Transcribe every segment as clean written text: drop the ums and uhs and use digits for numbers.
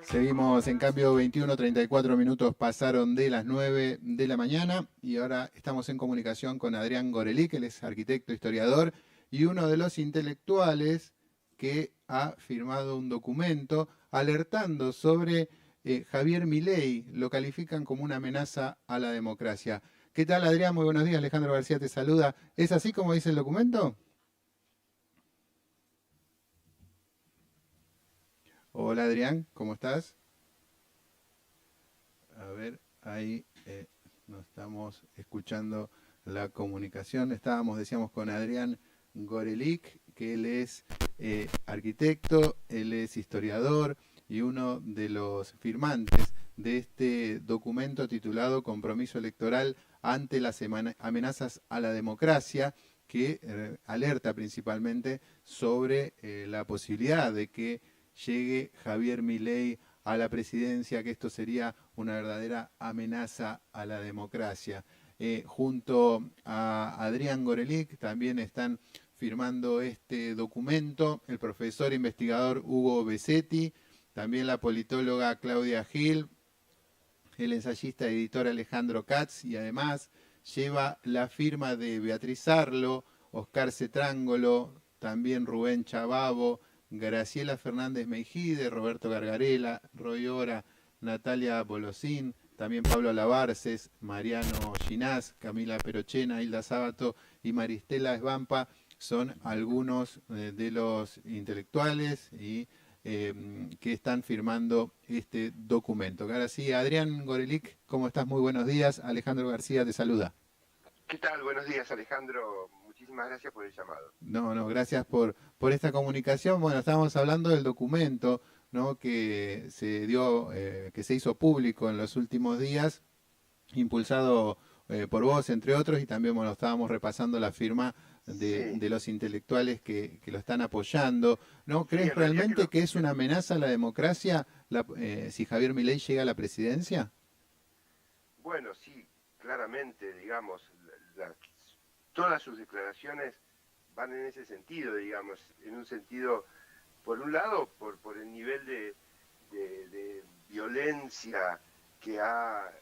Seguimos en cambio 21:34 minutos pasaron de las 9 de la mañana y ahora estamos en comunicación con Adrián Gorelick, él es arquitecto, historiador y uno de los intelectuales que ha firmado un documento alertando sobre Javier Milei, lo califican como una amenaza a la democracia. ¿Qué tal, Adrián? Muy buenos días, Alejandro García te saluda. ¿Es así como dice el documento? Hola, Adrián, ¿cómo estás? A ver, ahí no estamos escuchando la comunicación. Estábamos, decíamos, con Adrián Gorelick, que él es arquitecto, él es historiador y uno de los firmantes de este documento titulado Compromiso Electoral ante las amenazas a la democracia, que alerta principalmente sobre la posibilidad de que llegue Javier Milei a la presidencia, que esto sería una verdadera amenaza a la democracia. Junto a Adrián Gorelick también están firmando este documento el profesor investigador Hugo Besetti, también la politóloga Claudia Gil, el ensayista y editor Alejandro Katz, y además lleva la firma de Beatriz Arlo, Oscar Cetrángolo, también Rubén Chababo, Graciela Fernández Meijide, Roberto Gargarela, Roy Ora, Natalia Bolosín, también Pablo Lavarces, Mariano Ginás, Camila Perochena, Hilda Sábato y Maristela Esbampa son algunos de los intelectuales y que están firmando este documento. Ahora sí, Adrián Gorelick, ¿cómo estás? Muy buenos días. Alejandro García te saluda. ¿Qué tal? Buenos días, Alejandro. Muchísimas gracias por el llamado. No, no, gracias por esta comunicación. Bueno, estábamos hablando del documento, ¿no? Que se dio, que se hizo público en los últimos días, impulsado por vos, entre otros, y también, bueno, estábamos repasando la firma Sí, de los intelectuales que lo están apoyando. ¿No sí, crees en realidad realmente que es una amenaza a la democracia si Javier Milei llega a la presidencia? bueno, sí, claramente, digamos, todas sus declaraciones van en ese sentido, digamos, en un sentido, por un lado, por el nivel de violencia que ha,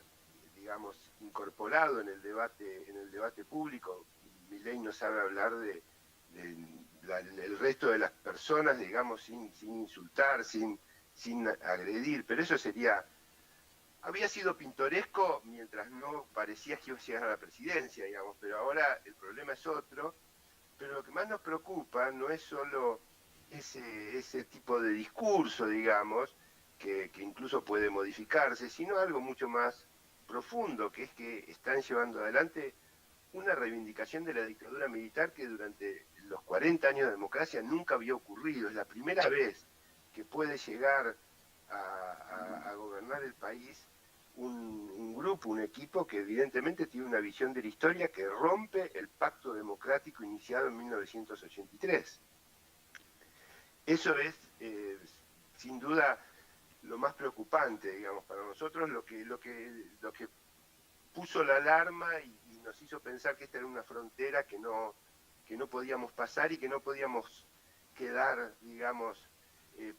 digamos, incorporado en el debate público. Milei no sabe hablar el resto de las personas, digamos, sin insultar, sin agredir, pero eso había sido pintoresco mientras no parecía que iba a llegar a la presidencia, digamos, pero ahora el problema es otro. Pero lo que más nos preocupa no es solo ese tipo de discurso, digamos, que incluso puede modificarse, sino algo mucho más profundo, que es que están llevando adelante una reivindicación de la dictadura militar que durante los 40 años de democracia nunca había ocurrido. Es la primera vez que puede llegar a gobernar el país un grupo, un equipo que evidentemente tiene una visión de la historia que rompe el pacto democrático iniciado en 1983. Eso es, sin duda, lo más preocupante, digamos, para nosotros, lo que puso la alarma y nos hizo pensar que esta era una frontera que no podíamos pasar y que no podíamos quedar, digamos,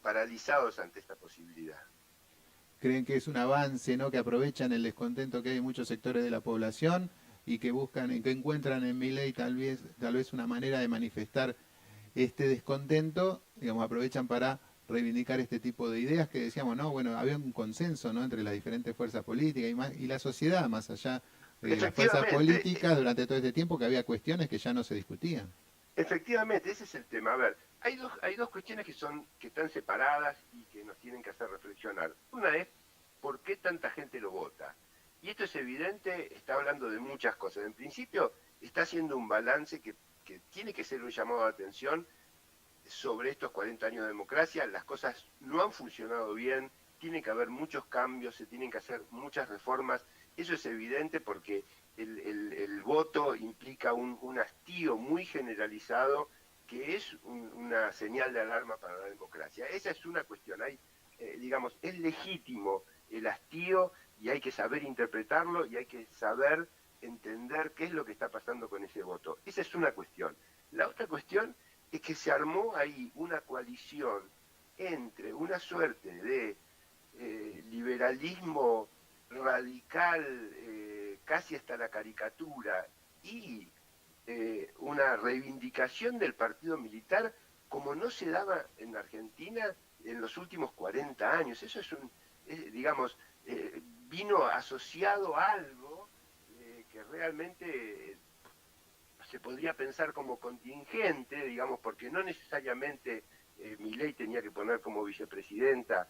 paralizados ante esta posibilidad. ¿Creen que es un avance, ¿no? Que aprovechan el descontento que hay en muchos sectores de la población y que buscan, y que encuentran en Milei tal vez una manera de manifestar este descontento, digamos, aprovechan para reivindicar este tipo de ideas que decíamos, no, bueno, había un consenso, ¿no? Entre las diferentes fuerzas políticas y la sociedad, más allá de las fuerzas Efectivamente, políticas, durante todo este tiempo que había cuestiones que ya no se discutían. efectivamente, ese es el tema. A ver, hay dos cuestiones que están separadas y que nos tienen que hacer reflexionar. Una es, ¿por qué tanta gente lo vota? Y esto es evidente, está hablando de muchas cosas. En principio, está haciendo un balance que tiene que ser un llamado de atención sobre estos 40 años de democracia. Las cosas no han funcionado bien, tiene que haber muchos cambios, se tienen que hacer muchas reformas. Eso es evidente porque el voto implica un hastío muy generalizado que es una señal de alarma para la democracia. Esa es una cuestión. Digamos, es legítimo el hastío y hay que saber interpretarlo y hay que saber entender qué es lo que está pasando con ese voto. Esa es una cuestión. La otra cuestión es que se armó ahí una coalición entre una suerte de liberalismo radical, casi hasta la caricatura, y una reivindicación del partido militar como no se daba en Argentina en los últimos 40 años. Eso digamos, vino asociado a algo que realmente se podría pensar como contingente, digamos, porque no necesariamente Milei tenía que poner como vicepresidenta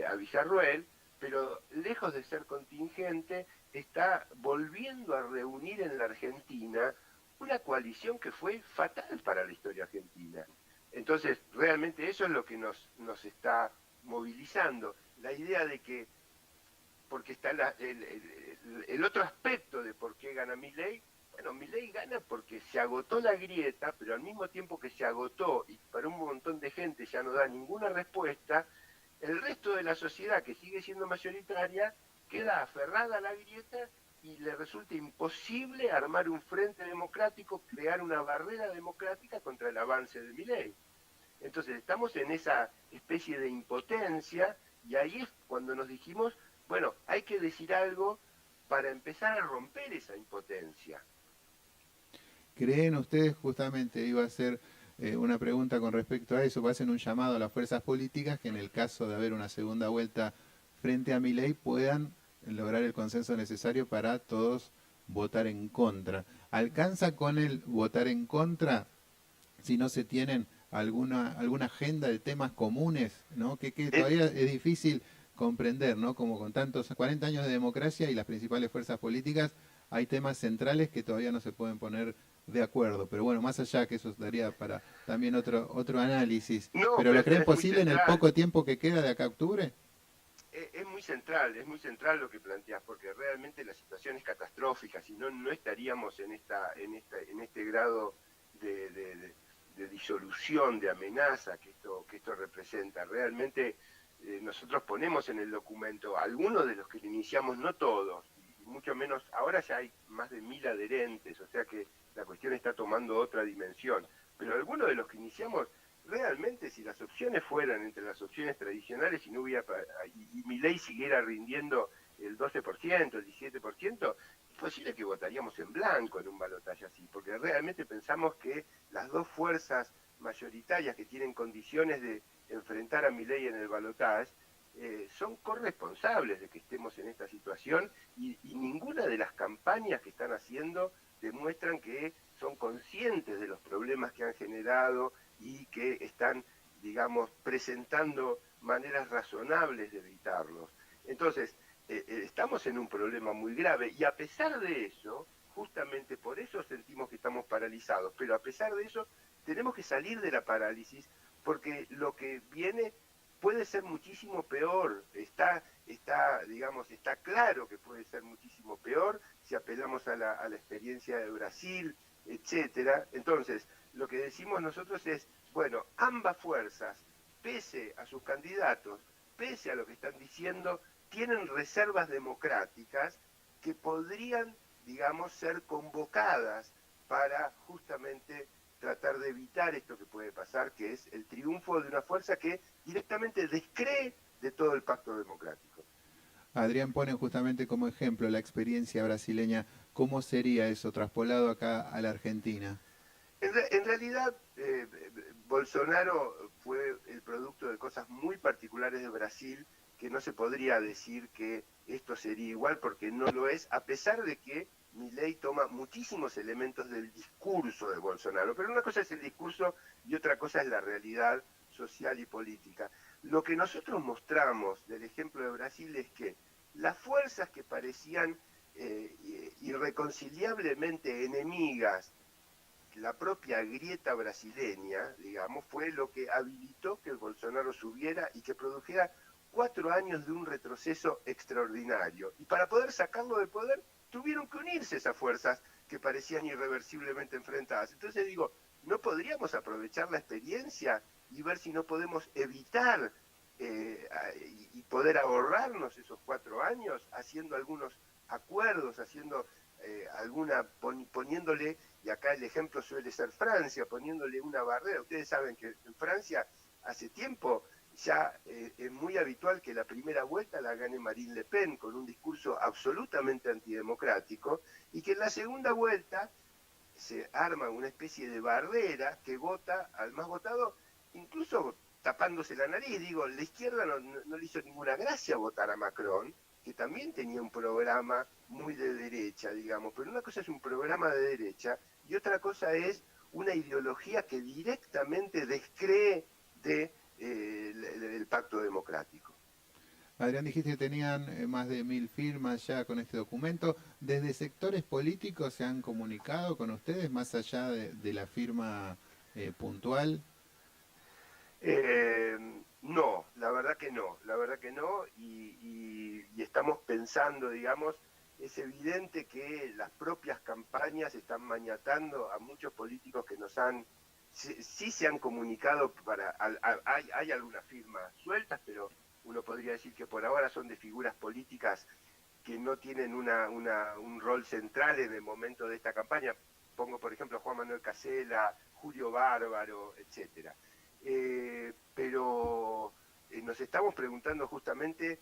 a Villarruel, pero lejos de ser contingente, está volviendo a reunir en la Argentina una coalición que fue fatal para la historia argentina. Entonces, realmente eso es lo que nos está movilizando. La idea de que, porque está el otro aspecto de por qué gana Milei. Bueno, Milei gana porque se agotó la grieta, pero al mismo tiempo que se agotó y para un montón de gente ya no da ninguna respuesta, el resto de la sociedad, que sigue siendo mayoritaria, queda aferrada a la grieta y le resulta imposible armar un frente democrático, crear una barrera democrática contra el avance de Milei. Entonces estamos en esa especie de impotencia y ahí es cuando nos dijimos, bueno, hay que decir algo para empezar a romper esa impotencia. ¿Creen ustedes, justamente iba a hacer una pregunta con respecto a eso, hacen un llamado a las fuerzas políticas que en el caso de haber una segunda vuelta frente a Milei puedan lograr el consenso necesario para todos votar en contra? ¿Alcanza con el votar en contra si no se tienen alguna agenda de temas comunes, ¿no? Que todavía es difícil comprender, ¿no? Como con tantos 40 años de democracia y las principales fuerzas políticas, hay temas centrales que todavía no se pueden poner de acuerdo. Pero bueno, más allá que eso daría para también otro análisis. No, ¿Pero lo creen es muy posible en el central. poco tiempo que queda de acá a octubre? Es muy central lo que planteas, porque realmente la situación es catastrófica, si no, no estaríamos en este grado de disolución, de amenaza que esto representa. Realmente nosotros ponemos en el documento, algunos de los que le iniciamos, no todos, y mucho menos, ahora ya hay más de 1000 adherentes, o sea que la cuestión está tomando otra dimensión, pero algunos de los que iniciamos, realmente si las opciones fueran entre las opciones tradicionales y no hubiera y Milei siguiera rindiendo el 12%, el 17%, es posible que votaríamos en blanco en un balotaje así, porque realmente pensamos que las dos fuerzas mayoritarias que tienen condiciones de enfrentar a Milei en el balotaje son corresponsables de que estemos en esta situación y ninguna de las campañas que están haciendo demuestran que son conscientes de los problemas que han generado y que están, digamos, presentando maneras razonables de evitarlos. Entonces, estamos en un problema muy grave y a pesar de eso, justamente por eso sentimos que estamos paralizados, pero a pesar de eso tenemos que salir de la parálisis porque lo que viene puede ser muchísimo peor, digamos, está claro que puede ser muchísimo peor si apelamos a la experiencia de Brasil, etcétera. Entonces, lo que decimos nosotros es, bueno, ambas fuerzas, pese a sus candidatos, pese a lo que están diciendo, tienen reservas democráticas que podrían, digamos, ser convocadas para justamente tratar de evitar esto que puede pasar, que es el triunfo de una fuerza que directamente descree de todo el pacto democrático. Adrián pone justamente como ejemplo la experiencia brasileña. ¿Cómo sería eso traspolado acá a la Argentina? En realidad, Bolsonaro fue el producto de cosas muy particulares de Brasil, que no se podría decir que esto sería igual, porque no lo es, a pesar de que Milei toma muchísimos elementos del discurso de Bolsonaro. Pero una cosa es el discurso y otra cosa es la realidad social y política. Lo que nosotros mostramos del ejemplo de Brasil es que las fuerzas que parecían irreconciliablemente enemigas, la propia grieta brasileña, digamos, fue lo que habilitó que el Bolsonaro subiera y que produjera 4 años de un retroceso extraordinario. Y para poder sacarlo del poder, tuvieron que unirse esas fuerzas que parecían irreversiblemente enfrentadas. Entonces digo, ¿no podríamos aprovechar la experiencia y ver si no podemos evitar y poder ahorrarnos esos 4 años haciendo algunos acuerdos, haciendo poniéndole, y acá el ejemplo suele ser Francia, poniéndole una barrera? Ustedes saben que en Francia hace tiempo ya es muy habitual que la primera vuelta la gane Marine Le Pen con un discurso absolutamente antidemocrático y que en la segunda vuelta se arma una especie de barrera que vota al más votado, incluso tapándose la nariz. Digo, la izquierda no le hizo ninguna gracia votar a Macron, que también tenía un programa muy de derecha, digamos, pero una cosa es un programa de derecha y otra cosa es una ideología que directamente descree de, el pacto democrático. Adrián, dijiste que tenían más de 1000 firmas ya con este documento. ¿Desde sectores políticos se han comunicado con ustedes, más allá de la firma puntual? Eh, no, la verdad que no, la verdad que no, y estamos pensando, digamos, es evidente que las propias campañas están maniatando a muchos políticos que nos han, sí se han comunicado hay algunas firmas sueltas, pero uno podría decir que por ahora son de figuras políticas que no tienen un rol central en el momento de esta campaña. Pongo, por ejemplo, Juan Manuel Casella, Julio Bárbaro, etcétera. Pero nos estamos preguntando justamente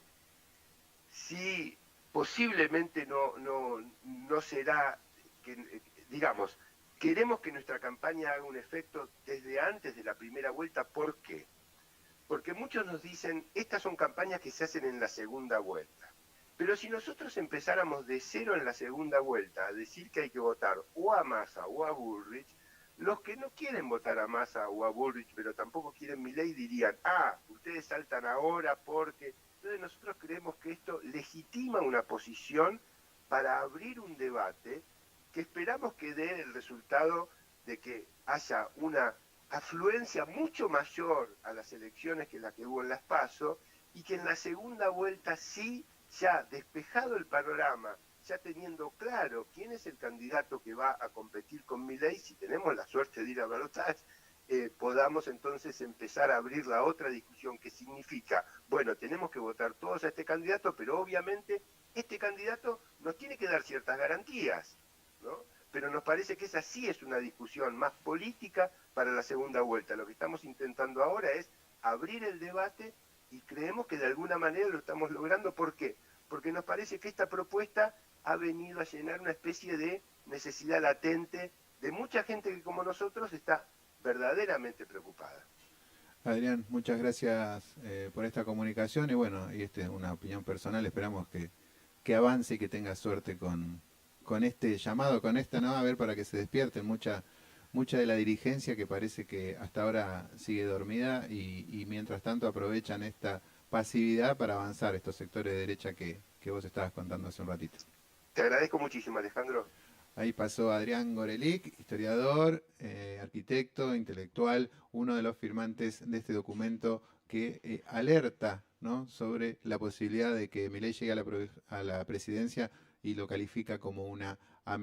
si posiblemente no será, que, digamos, queremos que nuestra campaña haga un efecto desde antes de la primera vuelta. ¿Por qué? Porque muchos nos dicen, estas son campañas que se hacen en la segunda vuelta. Pero si nosotros empezáramos de cero en la segunda vuelta a decir que hay que votar o a Massa o a Bullrich, los que no quieren votar a Massa o a Bullrich, pero tampoco quieren Milei, dirían, ustedes saltan ahora porque... Entonces nosotros creemos que esto legitima una posición para abrir un debate que esperamos que dé el resultado de que haya una afluencia mucho mayor a las elecciones que la que hubo en las PASO, y que en la segunda vuelta sí, ya despejado el panorama, ya teniendo claro quién es el candidato que va a competir con Milei, si tenemos la suerte de ir a balotaje, podamos entonces empezar a abrir la otra discusión que significa, bueno, tenemos que votar todos a este candidato, pero obviamente este candidato nos tiene que dar ciertas garantías, ¿no? Pero nos parece que esa sí es una discusión más política para la segunda vuelta. Lo que estamos intentando ahora es abrir el debate y creemos que de alguna manera lo estamos logrando. ¿Por qué? Porque nos parece que esta propuesta ha venido a llenar una especie de necesidad latente de mucha gente que como nosotros está verdaderamente preocupada. Adrián, muchas gracias por esta comunicación y bueno, y esta es una opinión personal, esperamos que avance y que tenga suerte con este llamado, con esta, ¿no? A ver, para que se despierten mucha de la dirigencia que parece que hasta ahora sigue dormida y mientras tanto aprovechan esta pasividad para avanzar estos sectores de derecha que vos estabas contando hace un ratito. Te agradezco muchísimo, Alejandro. Ahí pasó Adrián Gorelick, historiador, arquitecto, intelectual, uno de los firmantes de este documento que alerta, ¿no?, sobre la posibilidad de que Milei llegue a la presidencia y lo califica como una amenaza.